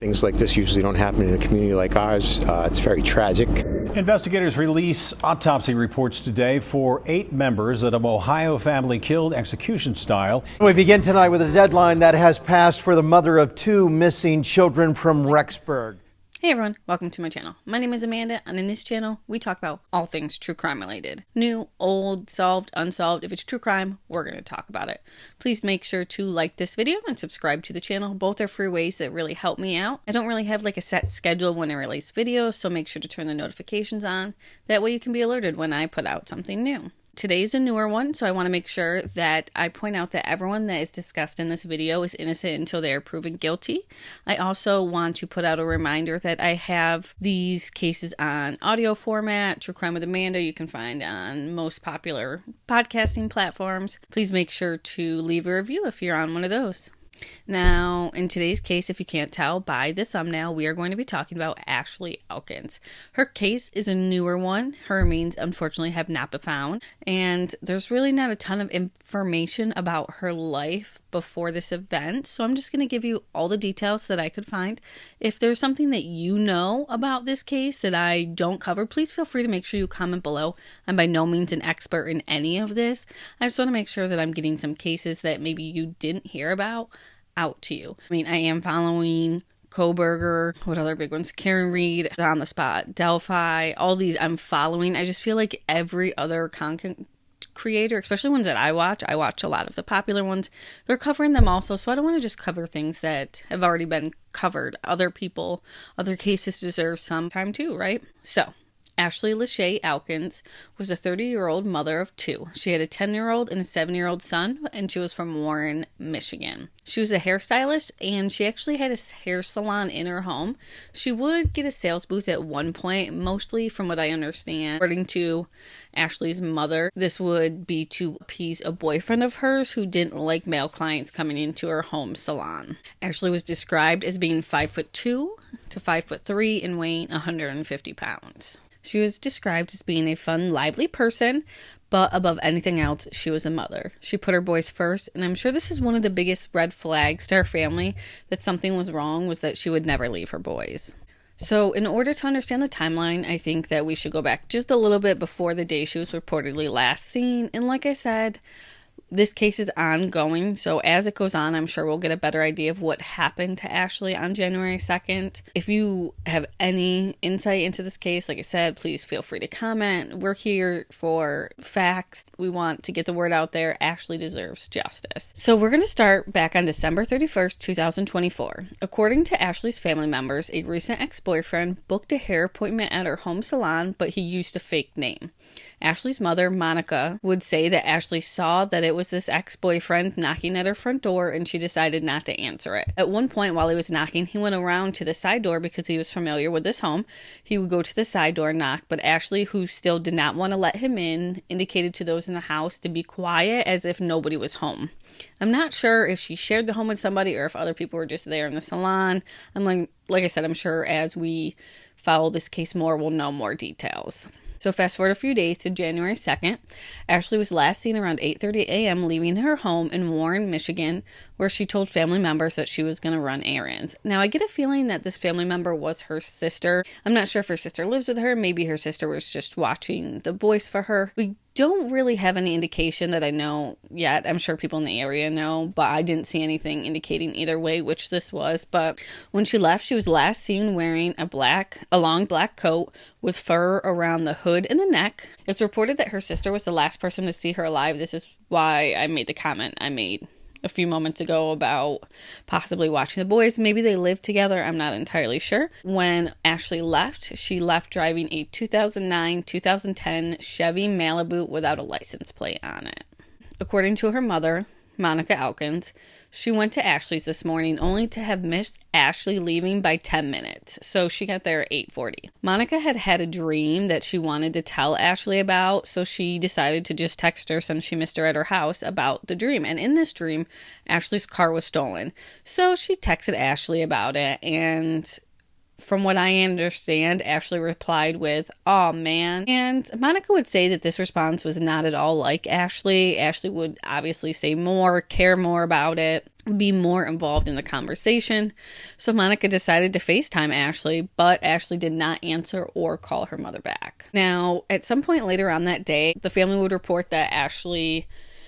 Things like this usually don't happen in a community like ours. It's very tragic. Investigators release autopsy reports today for 8 members of an Ohio family killed execution style. We begin tonight with a deadline that has passed for the mother of 2 missing children from Rexburg. Hey everyone, welcome to my channel. My name is Amanda, and in this channel, we talk about all things true crime related. New, old, solved, unsolved. If it's true crime, we're going to talk about it. Please make sure to like this video and subscribe to the channel. Both are free ways that really help me out. I don't really have like a set schedule when I release videos, so make sure to turn the notifications on. That way you can be alerted when I put out something new. Today's a newer one, so I want to make sure that I point out that everyone that is discussed in this video is innocent until they are proven guilty. I also want to put out a reminder that I have these cases on audio format. True Crime with Amanda you can find on most popular podcasting platforms. Please make sure to leave a review if you're on one of those. Now, in today's case, if you can't tell by the thumbnail, we are going to be talking about Ashley Elkins. Her case is a newer one. Her remains, unfortunately, have not been found. And there's really not a ton of information about her life before this event. So I'm just going to give you all the details that I could find. If there's something that you know about this case that I don't cover, please feel free to make sure you comment below. I'm by no means an expert in any of this. I just want to make sure that I'm getting some cases that maybe you didn't hear about out to you. I mean, I am following Koberger, what other big ones? Karen Reed, On the Spot, Delphi, all these I'm following. I just feel like every other content creator, especially ones that I watch a lot of the popular ones, they're covering them also, so I don't want to just cover things that have already been covered. Other people, other cases deserve some time too, right? So, Ashley Lachey Elkins was a 30-year-old mother of 2. She had a 10-year-old and a 7-year-old son, and she was from Warren, Michigan. She was a hairstylist, and she actually had a hair salon in her home. She would get a sales booth at one point, mostly from what I understand. According to Ashley's mother, this would be to appease a boyfriend of hers who didn't like male clients coming into her home salon. Ashley was described as being 5'2" to 5'3" and weighing 150 pounds. She was described as being a fun, lively person, but above anything else, she was a mother. She put her boys first, and I'm sure this is one of the biggest red flags to her family that something was wrong, was that she would never leave her boys. So in order to understand the timeline, I think that we should go back just a little bit before the day she was reportedly last seen. And like I said, this case is ongoing, so as it goes on, I'm sure we'll get a better idea of what happened to Ashley on January 2nd. If you have any insight into this case, like I said, please feel free to comment. We're here for facts. We want to get the word out there. Ashley deserves justice. So we're going to start back on December 31st, 2024. According to Ashley's family members, a recent ex-boyfriend booked a hair appointment at her home salon, but he used a fake name. Ashley's mother, Monica, would say that Ashley saw that it was this ex-boyfriend knocking at her front door, and she decided not to answer it. At one point while he was knocking, he went around to the side door because he was familiar with this home. He would go to the side door and knock, but Ashley, who still did not want to let him in, indicated to those in the house to be quiet as if nobody was home. I'm not sure if she shared the home with somebody or if other people were just there in the salon. Like I said, I'm sure as we follow this case more, we'll know more details. So fast forward a few days to January 2nd, Ashley was last seen around 8:30 a.m. leaving her home in Warren, Michigan, where she told family members that she was going to run errands. Now, I get a feeling that this family member was her sister. I'm not sure if her sister lives with her. Maybe her sister was just watching the boys for her. We don't really have any indication that I know yet. I'm sure people in the area know, but I didn't see anything indicating either way which this was. But when she left, she was last seen wearing a long black coat with fur around the hood and the neck. It's reported that her sister was the last person to see her alive. This is why I made the comment I made a few moments ago about possibly watching the boys. Maybe they lived together. I'm not entirely sure. When Ashley left, she left driving a 2009-2010 Chevy Malibu without a license plate on it. According to her mother, Monica Elkins, she went to Ashley's this morning only to have missed Ashley leaving by 10 minutes. So she got there at 8:40. Monica had a dream that she wanted to tell Ashley about, so she decided to just text her since she missed her at her house about the dream. And in this dream, Ashley's car was stolen. So she texted Ashley about it, and From what I understand, Ashley replied with, "Aw, man." And Monica would say that this response was not at all like Ashley. Ashley would obviously say more, care more about it, be more involved in the conversation. So Monica decided to FaceTime Ashley, but Ashley did not answer or call her mother back. Now, at some point later on that day, the family would report that Ashley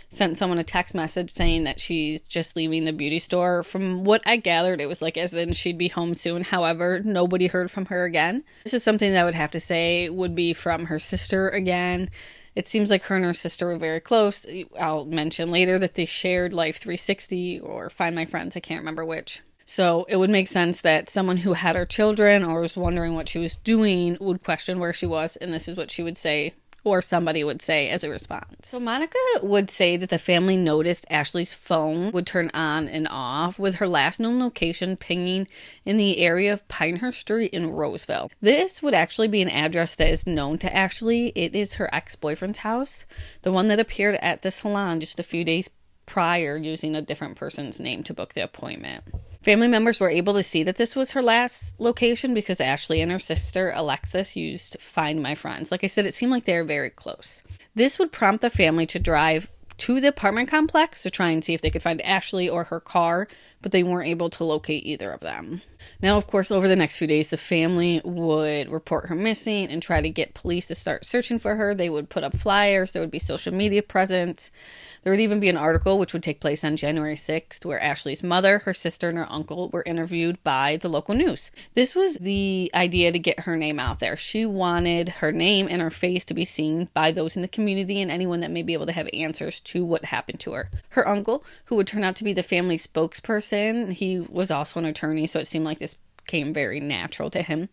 sent someone a text message saying that she's just leaving the beauty store. From what I gathered, it was like as in she'd be home soon. However, nobody heard from her again. This is something that I would have to say would be from her sister again. It seems like her and her sister were very close. I'll mention later that they shared Life 360 or Find My Friends. I can't remember which. So it would make sense that someone who had her children or was wondering what she was doing would question where she was. And this is what she would say, or somebody would say as a response. So Monica would say that the family noticed Ashley's phone would turn on and off, with her last known location pinging in the area of Pinehurst Street in Roseville. This would actually be an address that is known to Ashley. It is her ex-boyfriend's house, the one that appeared at the salon just a few days prior using a different person's name to book the appointment. Family members were able to see that this was her last location because Ashley and her sister Alexis used Find My Friends. Like I said, it seemed like they were very close. This would prompt the family to drive to the apartment complex to try and see if they could find Ashley or her car, but they weren't able to locate either of them. Now, of course, over the next few days, the family would report her missing and try to get police to start searching for her. They would put up flyers. There would be social media presence. There would even be an article which would take place on January 6th where Ashley's mother, her sister, and her uncle were interviewed by the local news. This was the idea to get her name out there. She wanted her name and her face to be seen by those in the community and anyone that may be able to have answers to what happened to her. Her uncle, who would turn out to be the family spokesperson, he was also an attorney, so it seemed like this came very natural to him,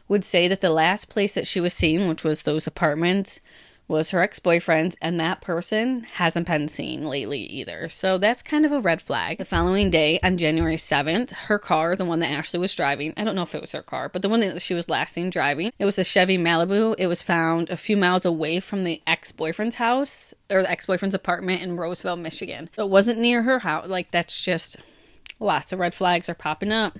would say that the last place that she was seen, which was those apartments, was her ex-boyfriend's, and that person hasn't been seen lately either. So that's kind of a red flag. The following day, on January 7th, her car, the one that Ashley was driving, I don't know if it was her car, but the one that she was last seen driving, it was a Chevy Malibu. It was found a few miles away from the ex-boyfriend's house, or the ex-boyfriend's apartment in Roseville, Michigan. So it wasn't near her house. Like, that's just, lots of red flags are popping up.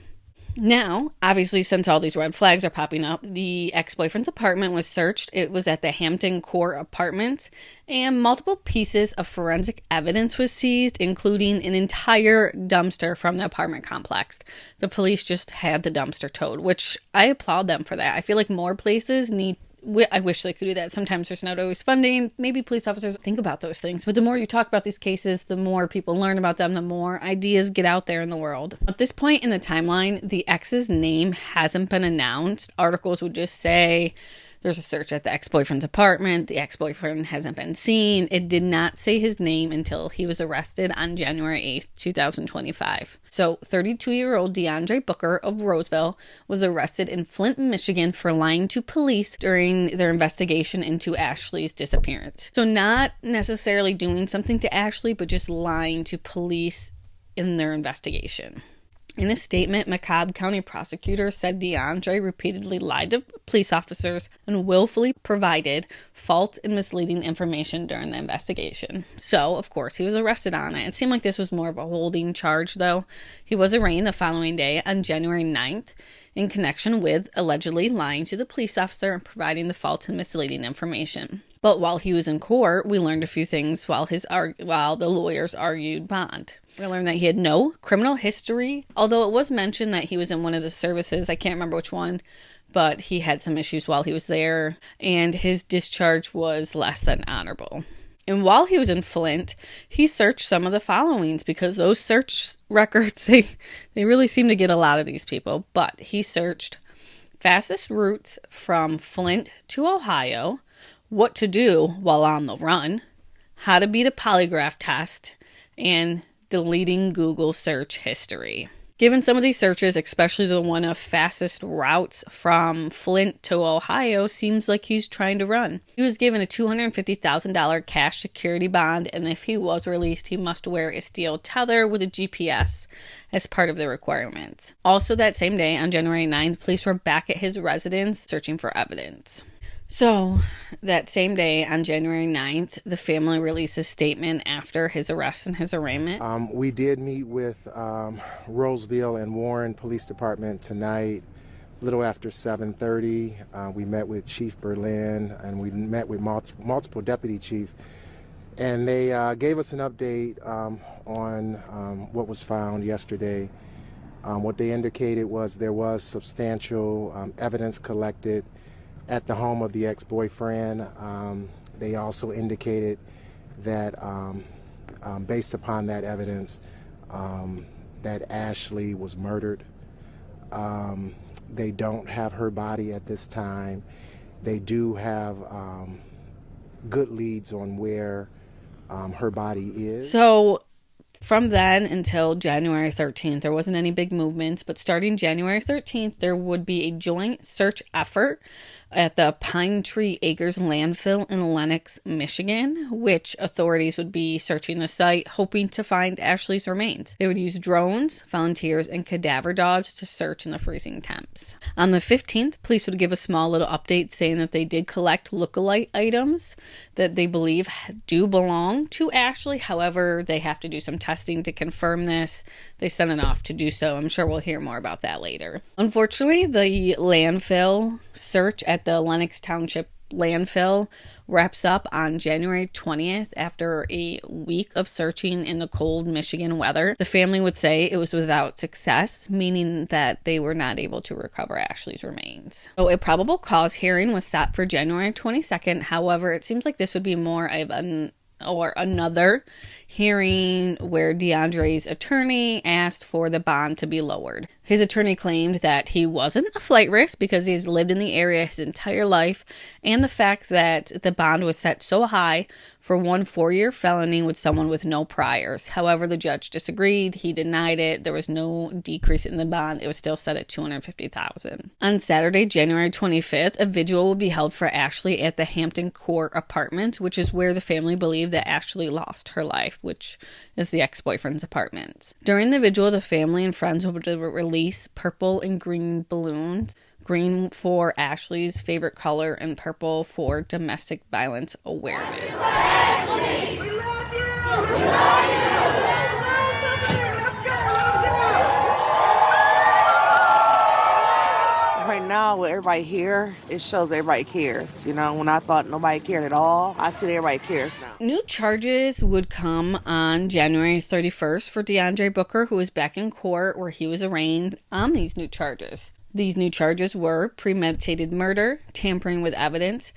Now, obviously, since all these red flags are popping up, the ex-boyfriend's apartment was searched. It was at the Hampton Court Apartments, and multiple pieces of forensic evidence was seized, including an entire dumpster from the apartment complex. The police just had the dumpster towed, which I applaud them for that. I feel like more places need, I wish they could do that. Sometimes there's not always funding. Maybe police officers think about those things. But the more you talk about these cases, the more people learn about them, the more ideas get out there in the world. At this point in the timeline, the ex's name hasn't been announced. Articles would just say there's a search at the ex-boyfriend's apartment. The ex-boyfriend hasn't been seen. It did not say his name until he was arrested on January 8th, 2025. So 32-year-old DeAndre Booker of Roseville was arrested in Flint, Michigan for lying to police during their investigation into Ashley's disappearance. So not necessarily doing something to Ashley, but just lying to police in their investigation. In a statement, McCobb County prosecutor said DeAndre repeatedly lied to police officers and willfully provided false and misleading information during the investigation. So, of course, he was arrested on it. It seemed like this was more of a holding charge, though. He was arraigned the following day on January 9th in connection with allegedly lying to the police officer and providing the false and misleading information. But while he was in court, we learned a few things while the lawyers argued bond. We learned that he had no criminal history, although it was mentioned that he was in one of the services. I can't remember which one, but he had some issues while he was there, and his discharge was less than honorable. And while he was in Flint, he searched some of the followings because those search records, they really seem to get a lot of these people. But he searched fastest routes from Flint to Ohio, what to do while on the run, how to beat a polygraph test, and deleting Google search history. Given some of these searches, especially the one of fastest routes from Flint to Ohio, seems like he's trying to run. He was given a $250,000 cash security bond, and if he was released, he must wear a steel tether with a GPS as part of the requirements. Also that same day, on January 9th, police were back at his residence searching for evidence. So, that same day, on January 9th, the family released a statement after his arrest and his arraignment. We did meet with Roseville and Warren Police Department tonight. little after 7:30. We met with Chief Berlin, and we met with multiple deputy chief, and they gave us an update on what was found yesterday. What they indicated was there was substantial evidence collected at the home of the ex-boyfriend. They also indicated that based upon that evidence, that Ashley was murdered. They don't have her body at this time. They do have good leads on where her body is. So from then until January 13th, there wasn't any big movements, but starting January 13th, there would be a joint search effort at the Pine Tree Acres landfill in Lenox, Michigan, which authorities would be searching the site, hoping to find Ashley's remains. They would use drones, volunteers, and cadaver dogs to search in the freezing temps. On the 15th, police would give a small little update saying that they did collect lookalike items that they believe do belong to Ashley. However, they have to do some testing to confirm this. They sent it off to do so. I'm sure we'll hear more about that later. Unfortunately, the landfill search at the Lenox Township landfill wraps up on January 20th after a week of searching in the cold Michigan weather. The family would say it was without success, meaning that they were not able to recover Ashley's remains. So a probable cause hearing was set for January 22nd. However, it seems like this would be more of another hearing where DeAndre's attorney asked for the bond to be lowered. His attorney claimed that he wasn't a flight risk because he's lived in the area his entire life, and the fact that the bond was set so high for one 4-year felony with someone with no priors. However, the judge disagreed. He denied it. There was no decrease in the bond. It was still set at $250,000. On Saturday, January 25th, a vigil will be held for Ashley at the Hampton Court Apartments, which is where the family believed that Ashley lost her life, which is the ex-boyfriend's apartment. During the vigil, the family and friends would release purple and green balloons. Green for Ashley's favorite color and purple for domestic violence awareness. Ashley! We love you! We love you! Right now, with everybody here, it shows everybody cares. You know, when I thought nobody cared at all, I see that everybody cares now. New charges would come on January 31st for DeAndre Booker, who was back in court where he was arraigned on these new charges. These new charges were premeditated murder, tampering with evidence,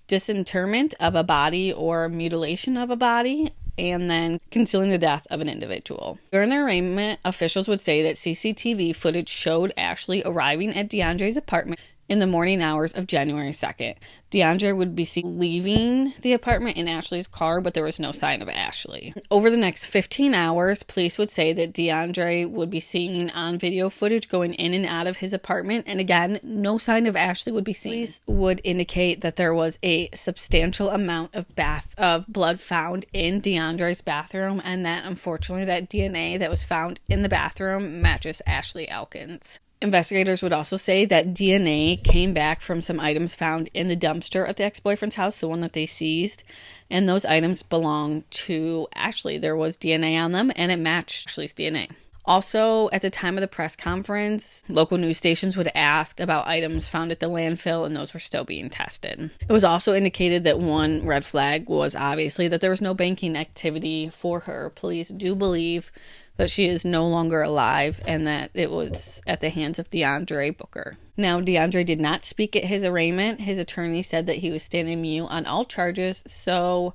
disinterment of a body or mutilation of a body, and then concealing the death of an individual. During the arraignment, officials would say that CCTV footage showed Ashley arriving at DeAndre's apartment in the morning hours of January 2nd. DeAndre would be seen leaving the apartment in Ashley's car, but there was no sign of Ashley. Over the next 15 hours, police would say that DeAndre would be seen on video footage going in and out of his apartment, and again, no sign of Ashley would be seen. Police would indicate that there was a substantial amount of blood found in DeAndre's bathroom, and that unfortunately that DNA that was found in the bathroom matches Ashley Elkins. Investigators would also say that DNA came back from some items found in the dumpster at the ex-boyfriend's house, the one that they seized, and those items belonged to Ashley. There was DNA on them, and it matched Ashley's DNA. Also, at the time of the press conference, local news stations would ask about items found at the landfill, and those were still being tested. It was also indicated that one red flag was obviously that there was no banking activity for her. Police do believe that she is no longer alive and that it was at the hands of DeAndre Booker. Now, DeAndre did not speak at his arraignment. His attorney said that he was standing mute on all charges, so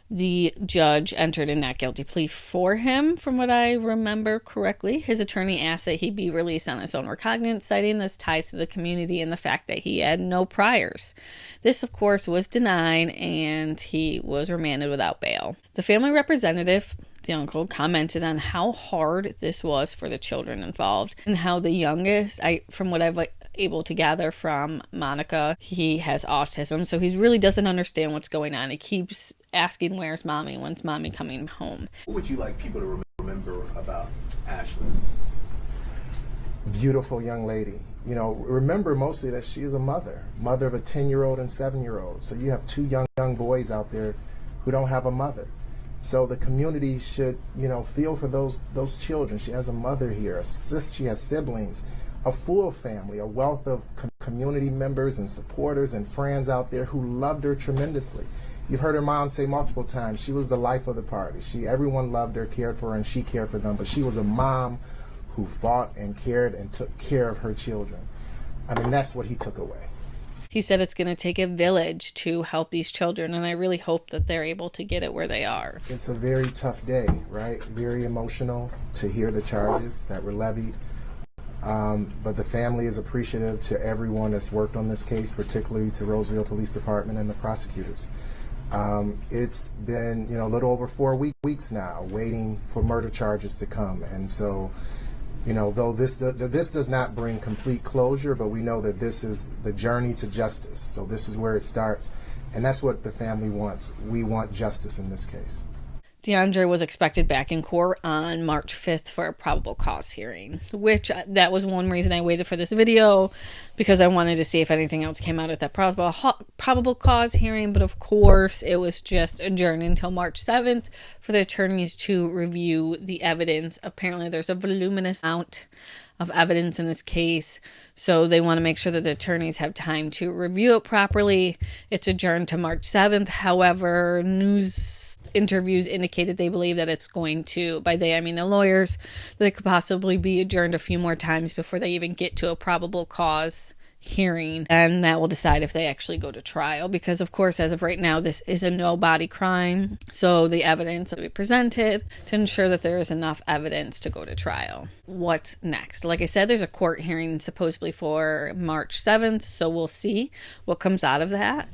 the judge entered a not guilty plea for him, from what I remember correctly. His attorney asked that he be released on his own recognizance, citing this ties to the community and the fact that he had no priors. This, of course, was denied, and he was remanded without bail. The family representative, the uncle, commented on how hard this was for the children involved and how the youngest, from what I've able to gather from Monica, he has autism, so he really doesn't understand what's going on. He keeps asking, where's mommy? When's mommy coming home? What would you like people to remember about Ashley? Beautiful young lady. You know, remember mostly that she is a mother of a 10-year-old and 7-year-old. So you have two young boys out there who don't have a mother. So the community should, feel for those children. She has a mother here, she has siblings. a full family, a wealth of community members and supporters and friends out there who loved her tremendously. You've heard her mom say multiple times, she was the life of the party. Everyone loved her, cared for her, and she cared for them, but she was a mom who fought and cared and took care of her children. I mean, that's what he took away. He said it's going to take a village to help these children, and I really hope that they're able to get it where they are. It's a very tough day, right? Very emotional to hear the charges that were levied. But the family is appreciative to everyone that's worked on this case, particularly to Roseville Police Department and the prosecutors. It's been, a little over 4 weeks now waiting for murder charges to come. And so, though this does not bring complete closure, but we know that this is the journey to justice. So this is where it starts. And that's what the family wants. We want justice in this case. DeAndre was expected back in court on March 5th for a probable cause hearing, which that was one reason I waited for this video, because I wanted to see if anything else came out at that probable cause hearing. But of course, it was just adjourned until March 7th for the attorneys to review the evidence. Apparently, there's a voluminous amount of evidence in this case, so they want to make sure that the attorneys have time to review it properly. It's adjourned to March 7th. However, news interviews indicated they believe that it's going to, by they I mean the lawyers, that it could possibly be adjourned a few more times before they even get to a probable cause hearing, and that will decide if they actually go to trial, because of course, as of right now, this is a no-body crime, so the evidence will be presented to ensure that there is enough evidence to go to trial. What's next? Like I said, there's a court hearing supposedly for March 7th, so we'll see what comes out of that.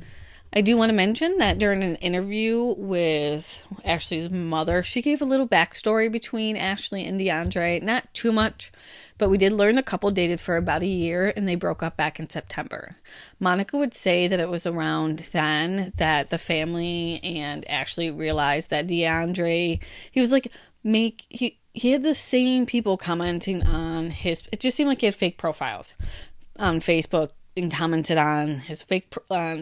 I do want to mention that during an interview with Ashley's mother, she gave a little backstory between Ashley and DeAndre. Not too much, but we did learn the couple dated for about a year and they broke up back in September. Monica would say that it was around then that the family and Ashley realized that DeAndre, he was like, he had the same people commenting on his, it just seemed like he had fake profiles on Facebook, and commented on his fake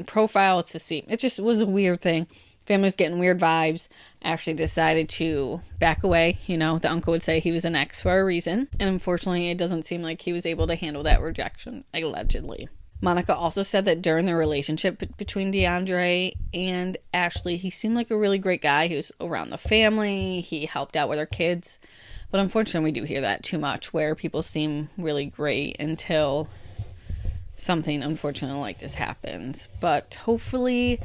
profiles to see. It just was a weird thing. Family was getting weird vibes. Ashley decided to back away. The uncle would say he was an ex for a reason. And unfortunately, it doesn't seem like he was able to handle that rejection, allegedly. Monica also said that during the relationship between DeAndre and Ashley, he seemed like a really great guy. He was around the family. He helped out with their kids. But unfortunately, we do hear that too much, where people seem really great until something unfortunate like this happens. But hopefully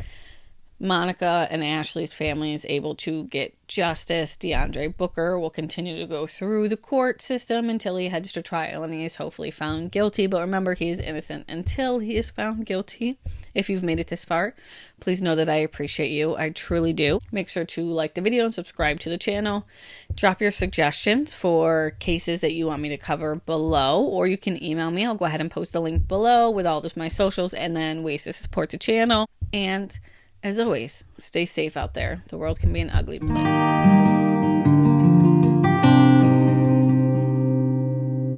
Monica and Ashley's family is able to get justice. DeAndre Booker will continue to go through the court system until he heads to trial and he is hopefully found guilty. But remember, he is innocent until he is found guilty. If you've made it this far, please know that I appreciate you. I truly do. Make sure to like the video and subscribe to the channel. Drop your suggestions for cases that you want me to cover below, or you can email me. I'll go ahead and post a link below with all of my socials and then ways to support the channel. And as always, stay safe out there. The world can be an ugly place.